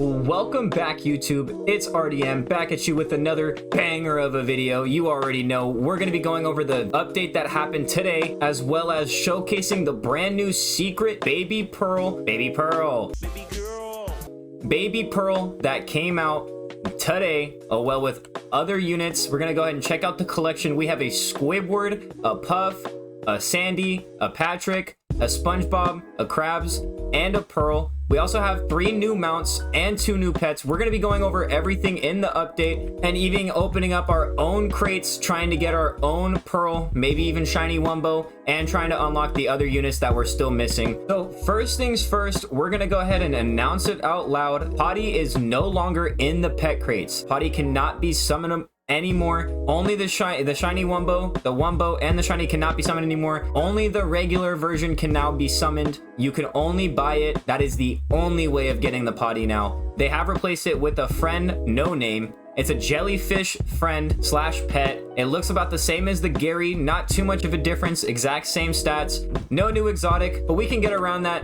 Welcome back, YouTube. It's RDM back at you with another banger of a video. You already know we're going to be going over the update that happened today, as well as showcasing the brand new secret baby pearl that came out today, well, with other units. We're going to go ahead and check out the collection. We have a Squidward, a Puff, a Sandy, a Patrick, a SpongeBob, a Krabs, and a Pearl. We also have 3 new mounts and 2 new pets. We're going to be going over everything in the update and even opening up our own crates, trying to get our own Pearl, maybe even Shiny Wumbo, and trying to unlock the other units that we're still missing. So first things first, we're going to go ahead and announce it out loud. Potty is no longer in the pet crates. Potty cannot be summoned anymore. Only the shiny Wumbo, the Wumbo, and the shiny cannot be summoned anymore. Only the regular version can now be summoned. You can only buy it. That is the only way of getting the Potty now. They have replaced it with a friend no name. It's a jellyfish friend slash pet. It looks about the same as the Gary, not too much of a difference, exact same stats, no new exotic, but we can get around that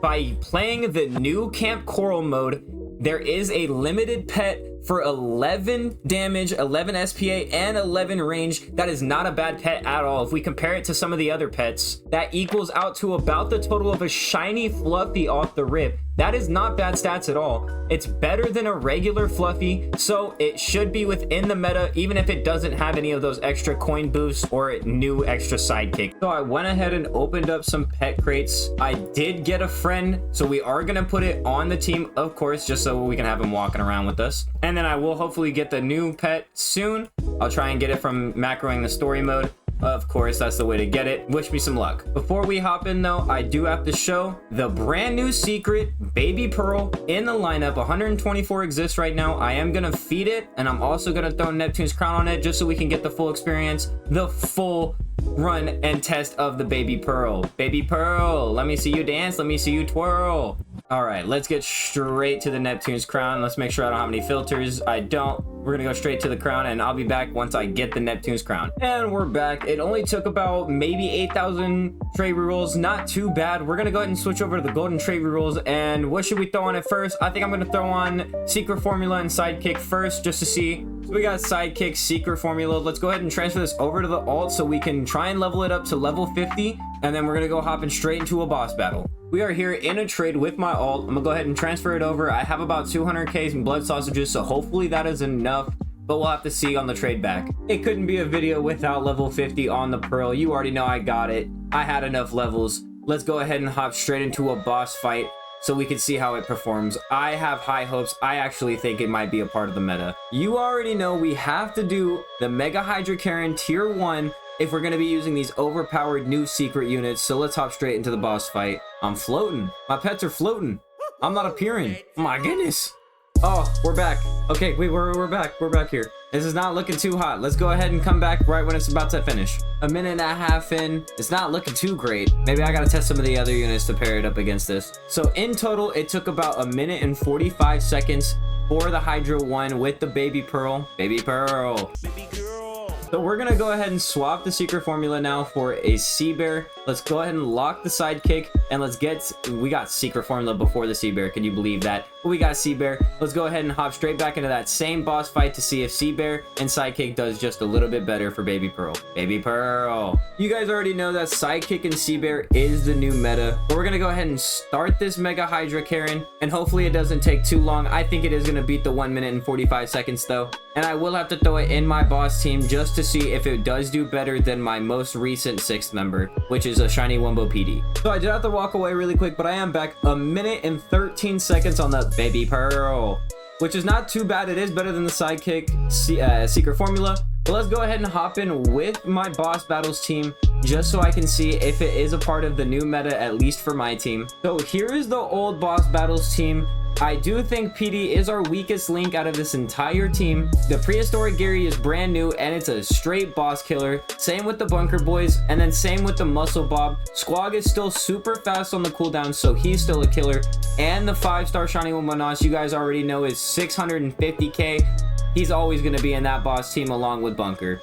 by playing the new Kamp Koral mode. There is a limited pet for 11 damage, 11 SPA, and 11 range. That is not a bad pet at all. If we compare it to some of the other pets, that equals out to about the total of a shiny Fluffy off the rip. That is not bad stats at all. It's better than a regular Fluffy, so it should be within the meta, even if it doesn't have any of those extra coin boosts or new extra sidekick. So I went ahead and opened up some pet crates. I did get a friend, so we are gonna put it on the team, of course, just so we can have him walking around with us. And then I will hopefully get the new pet soon. I'll try and get it from macroing the story mode. Of course, that's the way to get it. Wish me some luck. Before we hop in though, I do have to show the brand new secret baby pearl in the lineup. 124 exists right now. I am gonna feed it, and I'm also gonna throw Neptune's crown on it just so we can get the full experience, the full run and test of the baby pearl. Baby pearl, let me see you dance, let me see you twirl. All right, let's get straight to the Neptune's crown. Let's make sure I don't have any filters. I don't. We're gonna go straight to the crown, and I'll be back once I get the Neptune's crown. And we're back. It only took about maybe 8,000 trade rerolls. Not too bad. We're gonna go ahead and switch over to the golden trade rerolls. And what should we throw on it first? I think I'm gonna throw on secret formula and sidekick first, just to see. So we got sidekick, secret formula. Let's go ahead and transfer this over to the alt so we can try and level it up to level 50, and then we're gonna go hopping straight into a boss battle. We are here in a trade with my alt. I'm gonna go ahead and transfer it over. I have about 200k in blood sausages, so hopefully that is enough, but we'll have to see on the trade back. It couldn't be a video without level 50 on the Pearl. You already know I got it. I had enough levels. Let's go ahead and hop straight into a boss fight so we can see how it performs. I have high hopes. I actually think it might be a part of the meta. You already know we have to do the Mega Hydra Karen tier 1 if we're going to be using these overpowered new secret units. So let's hop straight into the boss fight. I'm floating. My pets are floating. I'm not appearing. My goodness. Oh, we're back. Okay, wait, we're back. We're back here. This is not looking too hot. Let's go ahead and come back right when it's about to finish. A minute and a half in. It's not looking too great. Maybe I gotta test some of the other units to pair it up against this. So in total, it took about a minute and 45 seconds for the Hydra 1 with the baby pearl. Baby pearl. Baby girl. So we're gonna go ahead and swap the secret formula now for a sea bear. Let's go ahead and lock the sidekick, and let's get, we got secret formula before the sea bear. Can you believe that? But we got sea bear. Let's go ahead and hop straight back into that same boss fight to see if sea bear and sidekick does just a little bit better for baby pearl. Baby pearl. You guys already know that sidekick and sea bear is the new meta, but we're gonna go ahead and start this Mega Hydra Karen, and hopefully it doesn't take too long. I think it is gonna beat the 1 minute and 45 seconds though, and I will have to throw it in my boss team just to see if it does do better than my most recent 6th member, which is a shiny Wumbo PD. So I did have to walk away really quick, but I am back. A minute and 13 seconds on the baby pearl, which is not too bad. It is better than the sidekick secret formula. But let's go ahead and hop in with my boss battles team just so I can see if it is a part of the new meta, at least for my team. So here is the old boss battles team. I do think PD is our weakest link out of this entire team. The prehistoric Gary is brand new, and it's a straight boss killer. Same with the bunker boys, and then same with the muscle bob. Squawk is still super fast on the cooldown, so he's still a killer. And the 5-star shiny Wumbo, you guys already know, is 650k. He's always going to be in that boss team along with bunker.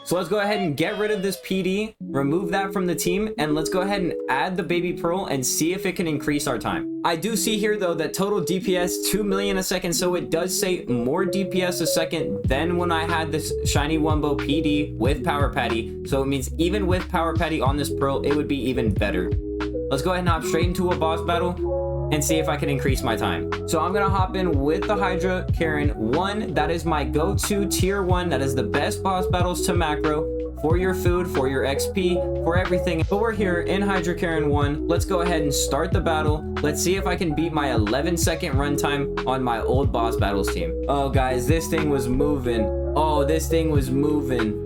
So let's go ahead and get rid of this PD, remove that from the team, and let's go ahead and add the baby pearl and see if it can increase our time. I do see here though that total DPS 2 million a second, so it does say more DPS a second than when I had this shiny Wumbo PD with Power Patty. So it means even with Power Patty on this pearl, it would be even better. Let's go ahead and hop straight into a boss battle and see if I can increase my time. So I'm gonna hop in with the Hydra Karen 1. That is my go-to tier 1. That is the best boss battles to macro for your food, for your XP, for everything. But we're here in Hydra Karen 1. Let's go ahead and start the battle. Let's see if I can beat my 11-second runtime on my old boss battles team. Oh guys, this thing was moving. Oh, this thing was moving.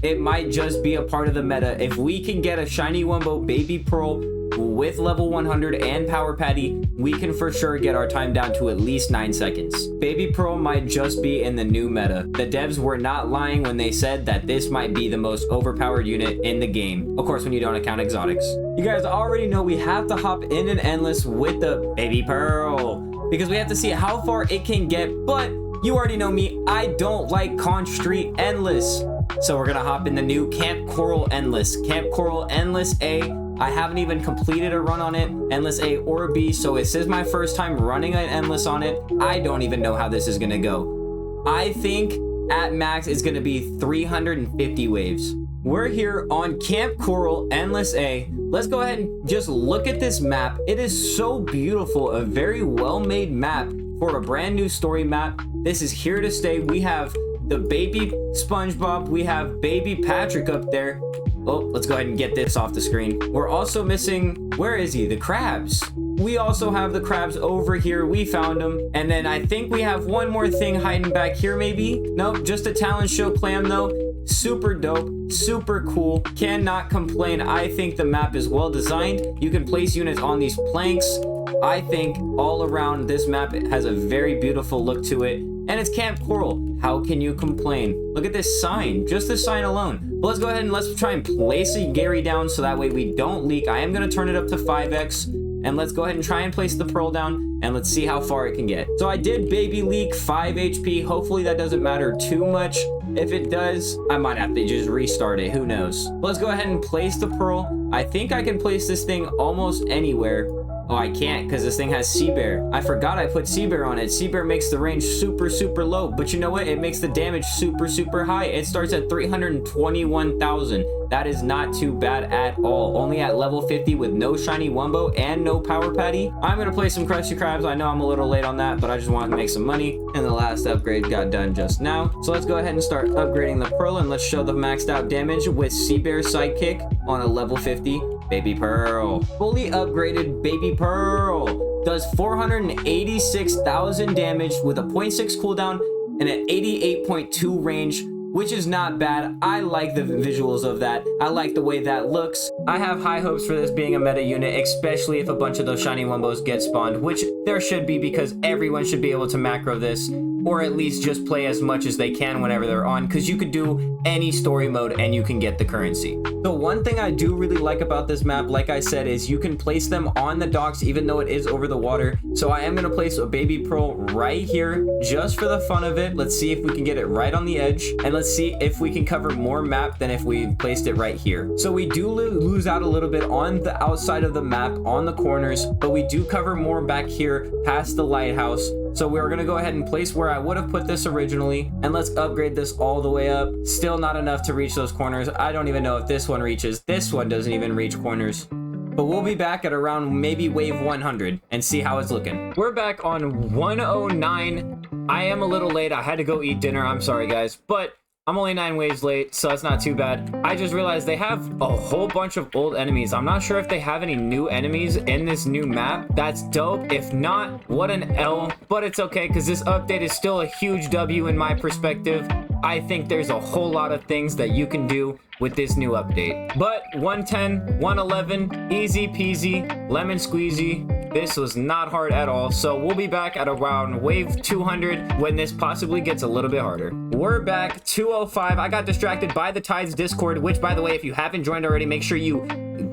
It might just be a part of the meta. If we can get a shiny Wumbo baby pearl with level 100 and Power Patty, we can for sure get our time down to at least 9 seconds. Baby Pearl might just be in the new meta. The devs were not lying when they said that this might be the most overpowered unit in the game. Of course, when you don't account exotics. You guys already know we have to hop in an endless with the Baby Pearl because we have to see how far it can get, but you already know me, I don't like Conch Street Endless. So we're gonna hop in the new Kamp Koral Endless. Kamp Koral Endless A. I haven't even completed a run on it, Endless A or B, so this is my first time running an Endless on it. I don't even know how this is gonna go. I think at max it's gonna be 350 waves. We're here on Kamp Koral Endless A. Let's go ahead and just look at this map. It is so beautiful, a very well-made map for a brand new story map. This is here to stay. We have the baby SpongeBob, we have baby Patrick up there. Oh, let's go ahead and get this off the screen. We're also missing, where is he? The crabs. We also have the crabs over here. We found them. And then I think we have one more thing hiding back here maybe. Nope, just a talent show clam though. Super dope, super cool. Cannot complain. I think the map is well designed. You can place units on these planks. I think all around this map has a very beautiful look to it. And it's Kamp Koral. How can you complain? Look at this sign, just this sign alone. But let's go ahead and let's try and place a Gary down so that way we don't leak. I am gonna turn it up to 5x and let's go ahead and try and place the pearl down and let's see how far it can get. So I did baby leak 5 HP. Hopefully that doesn't matter too much. If it does, I might have to just restart it, who knows. But let's go ahead and place the pearl. I think I can place this thing almost anywhere. Oh, I can't because this thing has Sea Bear. I forgot I put Sea Bear on it. Sea Bear makes the range super, super low. But you know what? It makes the damage super, super high. It starts at 321,000. That is not too bad at all. Only at level 50 with no shiny Wumbo and no Power Patty. I'm going to play some Krusty Krabs. I know I'm a little late on that, but I just wanted to make some money. And the last upgrade got done just now. So let's go ahead and start upgrading the Pearl. And let's show the maxed out damage with Sea Bear Sidekick on a level 50. Baby Pearl. Fully upgraded Baby Pearl. Does 486,000 damage with a 0.6 cooldown and an 88.2 range, which is not bad. I like the visuals of that. I like the way that looks. I have high hopes for this being a meta unit, especially if a bunch of those shiny Wumbos get spawned, which there should be because everyone should be able to macro this, or at least just play as much as they can whenever they're on, because you could do any story mode and you can get the currency. The one thing I do really like about this map, like I said, is you can place them on the docks even though it is over the water. So I am going to place a Baby Pearl right here just for the fun of it. Let's see if we can get it right on the edge, and let's see if we can cover more map than if we placed it right here. So we do lose out a little bit on the outside of the map on the corners, but we do cover more back here past the lighthouse. So we're going to go ahead and place where I would have put this originally, and let's upgrade this all the way up. Still not enough to reach those corners. I don't even know if this one reaches. This one doesn't even reach corners. But we'll be back at around maybe wave 100 and see how it's looking. We're back on 109. I am a little late. I had to go eat dinner. I'm sorry, guys. But I'm only 9 waves late, so that's not too bad. I just realized they have a whole bunch of old enemies. I'm not sure if they have any new enemies in this new map. That's dope. If not, what an L. But it's okay, because this update is still a huge W in my perspective. I think there's a whole lot of things that you can do with this new update. But 110, 111, easy peasy, lemon squeezy. This was not hard at all, so we'll be back at around wave 200 when this possibly gets a little bit harder. We're back, 205. I got distracted by the Tides Discord, which, by the way, if you haven't joined already, make sure you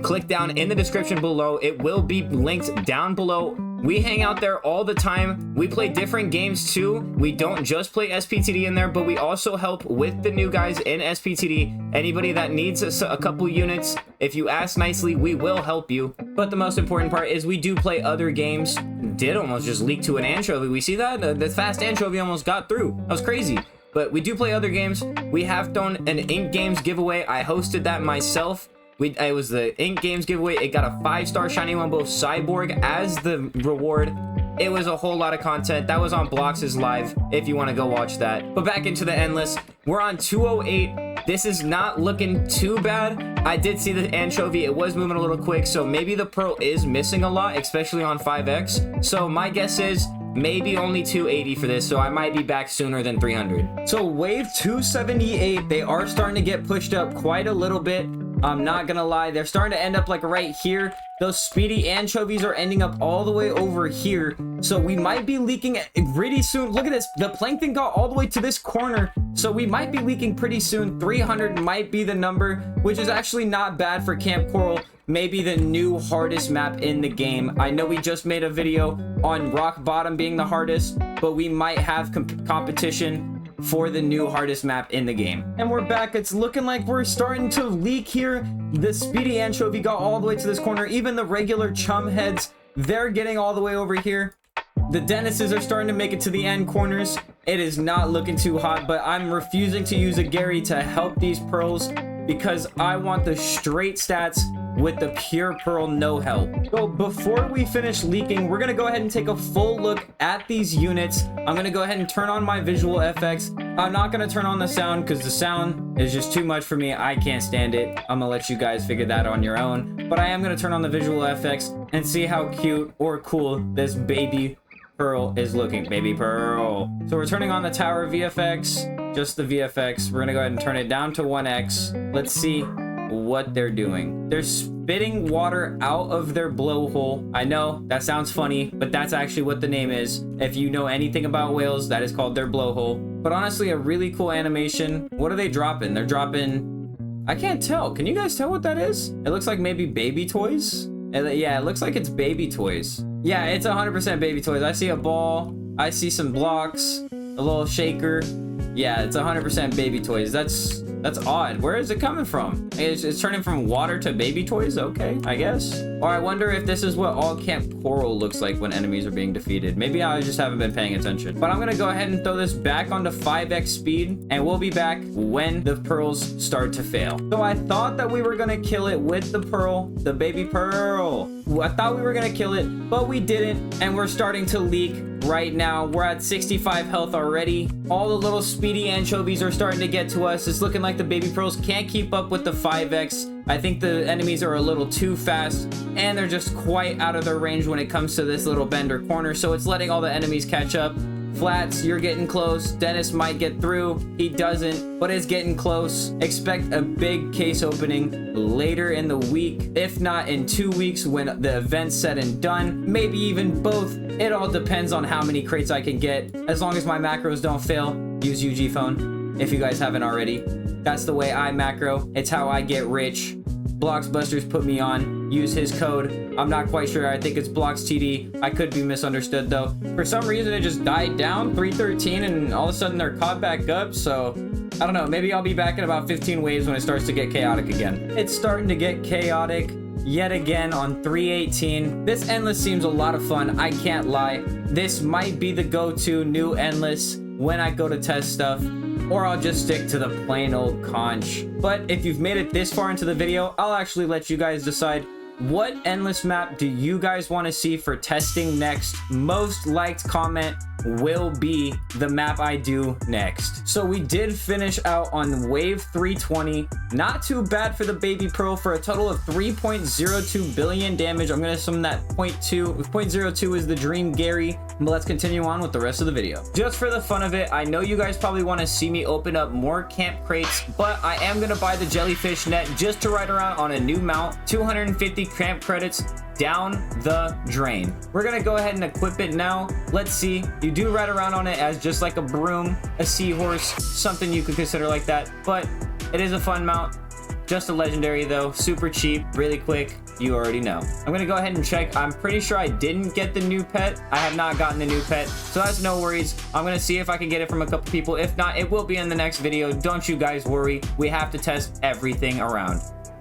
click down in the description below. It will be linked down below We hang out there all the time. We play different games too. We don't just play SPTD in there, but we also help with the new guys in SPTD. Anybody that needs a couple units, if you ask nicely, we will help you. But the most important part is we do play other games. Did almost just leak to an anchovy. We see that? The fast anchovy almost got through. That was crazy. But we do play other games. We have done an Ink Games giveaway. I hosted that myself. It was the Ink Games giveaway. It got a 5-star shiny Wumbo Cyborg as the reward. It was a whole lot of content. That was on Blox' live if you want to go watch that. But back into the endless. We're on 208. This is not looking too bad. I did see the anchovy. It was moving a little quick, so maybe the pearl is missing a lot, especially on 5x. So my guess is maybe only 280 for this, so I might be back sooner than 300. So wave 278, they are starting to get pushed up quite a little bit. I'm not gonna lie, they're starting to end up like right here. Those speedy anchovies are ending up all the way over here, so we might be leaking pretty soon. Look at this, the plankton got all the way to this corner, so we might be leaking pretty soon. 300 might be the number, which is actually not bad for Kamp Koral. Maybe the new hardest map in the game. I know we just made a video on rock bottom being the hardest, but we might have competition for the new hardest map in the game. And we're back. It's looking like we're starting to leak here. The speedy anchovy got all the way to this corner. Even the regular chum heads, they're getting all the way over here. The Dennises are starting to make it to the end corners. It is not looking too hot, but I'm refusing to use a Gary to help these pearls because I want the straight stats with the pure pearl no help. So before we finish leaking, we're gonna go ahead and take a full look at these units. I'm gonna go ahead and turn on my visual FX. I'm not gonna turn on the sound because the sound is just too much for me. I can't stand it. I'm gonna let you guys figure that on your own, but I am gonna turn on the visual FX and see how cute or cool this baby pearl is looking. Baby pearl. So we're turning on the tower VFX, just the VFX. We're gonna go ahead and turn it down to 1x. Let's see what they're doing. They're spitting water out of their blowhole. I know that sounds funny, but that's actually what the name is. If you know anything about whales, that is called their blowhole. But honestly, a really cool animation. What are they dropping? They're dropping, I can't tell. Can you guys tell what that is? It looks like maybe baby toys. Yeah, it looks like it's baby toys. Yeah, it's 100% baby toys. I see a ball. I see some blocks, a little shaker. Yeah, it's 100% baby toys. That's odd. Where is it coming from? It's turning from water to baby toys? Okay, I guess. Or I wonder if this is what all Kamp Koral looks like when enemies are being defeated. Maybe I just haven't been paying attention. But I'm gonna go ahead and throw this back onto 5x speed, and we'll be back when the pearls start to fail. So I thought that we were gonna kill it with the pearl, the baby pearl. I thought we were gonna kill it, but we didn't, and we're starting to leak. Right now, we're at 65 health already. All the little speedy anchovies are starting to get to us. It's looking like the baby pearls can't keep up with the 5x. I think the enemies are a little too fast, and they're just quite out of their range when it comes to this little bender corner, so it's letting all the enemies catch up. Flats, you're getting close. Dennis might get through. He doesn't, but is getting close. Expect a big case opening later in the week, if not in 2 weeks when the event's said and done. Maybe even both. It all depends on how many crates I can get. As long as my macros don't fail, use UG phone if you guys haven't already. That's the way I macro. It's how I get rich. Bloxbusters put me on. Use his code. I'm not quite sure. I think it's BloxTD. I could be misunderstood though. For some reason, it just died down 313 and all of a sudden they're caught back up. So I don't know. Maybe I'll be back in about 15 waves when it starts to get chaotic again. It's starting to get chaotic yet again on 318. This endless seems a lot of fun. I can't lie. This might be the go-to new endless when I go to test stuff, or I'll just stick to the plain old conch. But if you've made it this far into the video, I'll actually let you guys decide what endless map do you guys want to see for testing next. Most liked comment will be the map I do next. So we did finish out on wave 320. Not too bad for the baby pearl for a total of 3.02 billion damage. I'm gonna assume that 0.02 is the dream Gary, but let's continue on with the rest of the video. Just for the fun of it, I know you guys probably want to see me open up more camp crates, but I am gonna buy the jellyfish net just to ride around on a new mount. 250 camp credits down the drain. We're gonna go ahead and equip it now. Let's see. You do ride around on it as just like a broom, a seahorse, something you could consider like that, but it is a fun mount. Just a legendary though, super cheap, really quick. You already know. I'm gonna go ahead and check. I'm pretty sure I didn't get the new pet. I have not gotten the new pet, so that's no worries. I'm gonna see if I can get it from a couple people. If not, it will be in the next video. Don't you guys worry. We have to test everything around.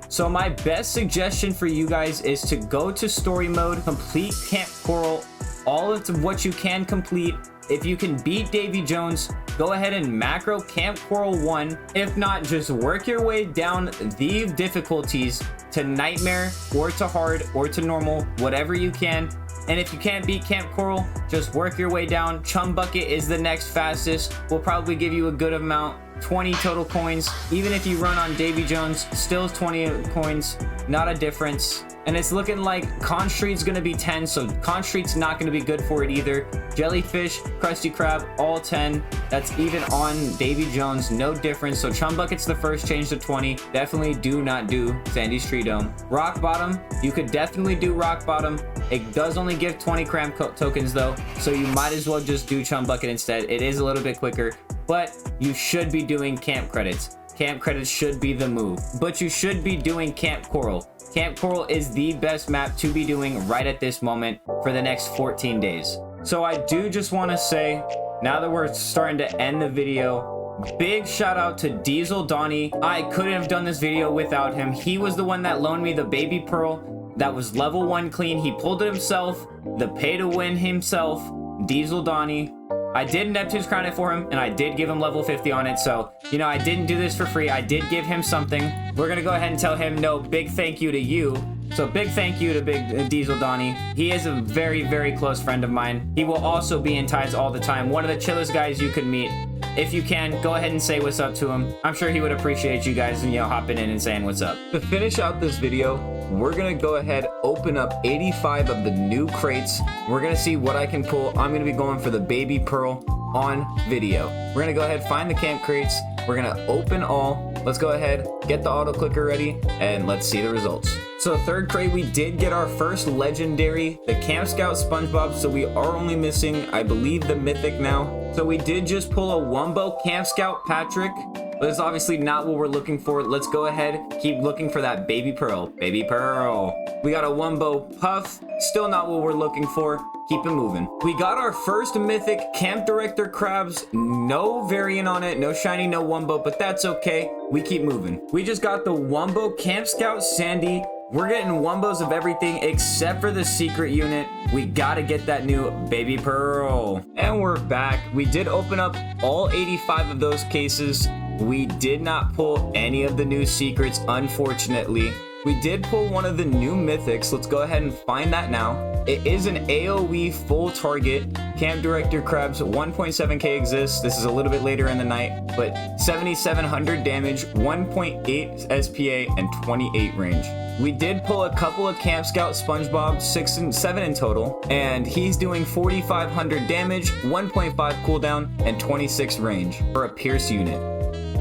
So my best suggestion for you guys is to go to story mode, complete Kamp Koral, all of what you can complete. If you can beat Davy Jones, go ahead and macro Kamp Koral 1. If not, just work your way down the difficulties to nightmare or to hard or to normal, whatever you can. And if you can't beat Kamp Koral, just work your way down. Chum Bucket is the next fastest. Will probably give you a good amount, 20 total coins. Even if you run on Davy Jones, still 20 coins, not a difference. And it's looking like Con Street's gonna be 10, so Con Street's not gonna be good for it either. Jellyfish, Krusty Krab, all 10. That's even on Davy Jones, no difference. So Chum Bucket's the first change to 20. Definitely do not do Sandy's Tree Dome. Rock Bottom, you could definitely do Rock Bottom. It does only give 20 cram tokens though, so you might as well just do Chum Bucket instead. It is a little bit quicker, but you should be doing camp credits. Camp credits should be the move, but you should be doing Kamp Koral. Kamp Koral is the best map to be doing right at this moment for the next 14 days. So I do just want to say, now that we're starting to end the video, big shout out to Diesel Donnie. I couldn't have done this video without him. He was the one that loaned me the baby pearl that was level 1 clean. He pulled it himself, the pay to win himself, Diesel Donnie. I did Neptune's Crown it for him, and I did give him level 50 on it, so, you know, I didn't do this for free. I did give him something. We're gonna go ahead and tell him, no, big thank you to you. So big thank you to Big Diesel Donnie. He is a very, very close friend of mine. He will also be in ties all the time. One of the chillest guys you could meet. If you can, go ahead and say what's up to him. I'm sure he would appreciate you guys, you know, hopping in and saying what's up. To finish out this video, we're gonna go ahead, open up 85 of the new crates. We're gonna see what I can pull. I'm gonna be going for the baby pearl on video. We're gonna go ahead, find the camp crates. We're gonna open all. Let's go ahead, get the auto clicker ready, and let's see the results. So third crate, we did get our first legendary, the Camp Scout SpongeBob. So we are only missing, I believe, the mythic now. So we did just pull a Wumbo Camp Scout Patrick, but it's obviously not what we're looking for. Let's go ahead, keep looking for that baby pearl. Baby pearl. We got a Wumbo Puff, still not what we're looking for. Keep it moving. We got our first mythic Camp Director Crabs. No variant on it, no shiny, no Wumbo, but that's okay. We keep moving. We just got the Wumbo Camp Scout Sandy. We're getting Wumbos of everything except for the secret unit. We gotta get that new baby pearl. And we're back. We did open up all 85 of those cases. We did not pull any of the new secrets, unfortunately. We did pull one of the new mythics. Let's go ahead and find that now. It is an AoE full target. Camp Director Crabs, 1.7k exists. This is a little bit later in the night, but 7,700 damage, 1.8 SPA, and 28 range. We did pull a couple of Camp Scout SpongeBob, 6 and 7 in total, and he's doing 4,500 damage, 1.5 cooldown, and 26 range for a Pierce unit.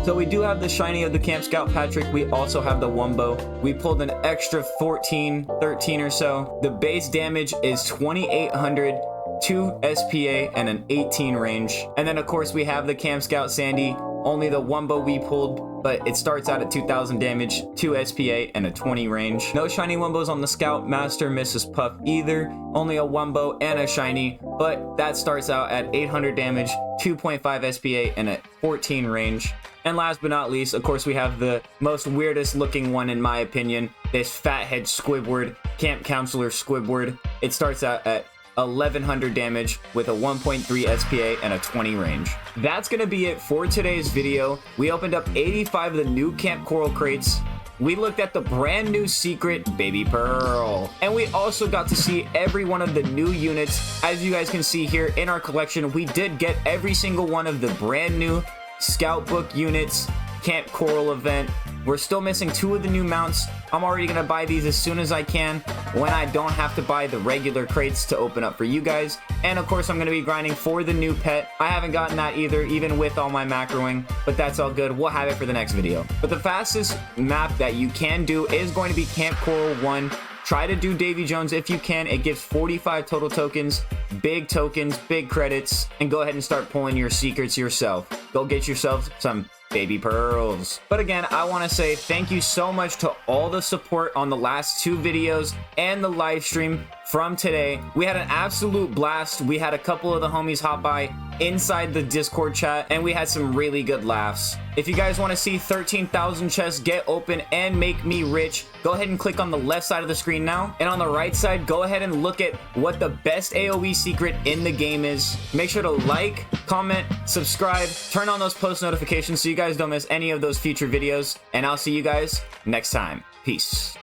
So we do have the shiny of the Camp Scout Patrick. We also have the Wumbo. We pulled an extra 14, 13 or so. The base damage is 2,800, 2 SPA, and an 18 range. And then of course we have the Camp Scout Sandy. Only the Wumbo we pulled, but it starts out at 2,000 damage, 2 SPA, and a 20 range. No shiny Wumbos on the Scout Master Mrs. Puff either. Only a Wumbo and a shiny, but that starts out at 800 damage, 2.5 SPA, and a 14 range. And last but not least, of course, we have the most weirdest looking one in my opinion, this Fathead Squidward, Camp Counselor Squidward. It starts out at 1,100 damage with a 1.3 SPA and a 20 range. That's gonna be it for today's video. We opened up 85 of the new Kamp Koral crates. We looked at the brand new secret Baby Pearl, and we also got to see every one of the new units. As you guys can see here in our collection, we did get every single one of the brand new Scout Book units, Kamp Koral event. We're still missing 2 of the new mounts. I'm already gonna buy these as soon as I can when I don't have to buy the regular crates to open up for you guys. And of course, I'm gonna be grinding for the new pet. I haven't gotten that either, even with all my macroing, but that's all good. We'll have it for the next video. But the fastest map that you can do is going to be Kamp Koral 1. Try to do Davy Jones if you can. It gives 45 total tokens, big credits, and go ahead and start pulling your secrets yourself. Go get yourself some baby pearls. But again, I want to say thank you so much to all the support on the last 2 videos and the live stream from today. We had an absolute blast. We had a couple of the homies hop by inside the Discord chat, and we had some really good laughs. If you guys want to see 13,000 chests get open and make me rich, go ahead and click on the left side of the screen now. And on the right side, go ahead and look at what the best AoE secret in the game is. Make sure to like, comment, subscribe, turn on those post notifications so you guys don't miss any of those future videos. And I'll see you guys next time. Peace.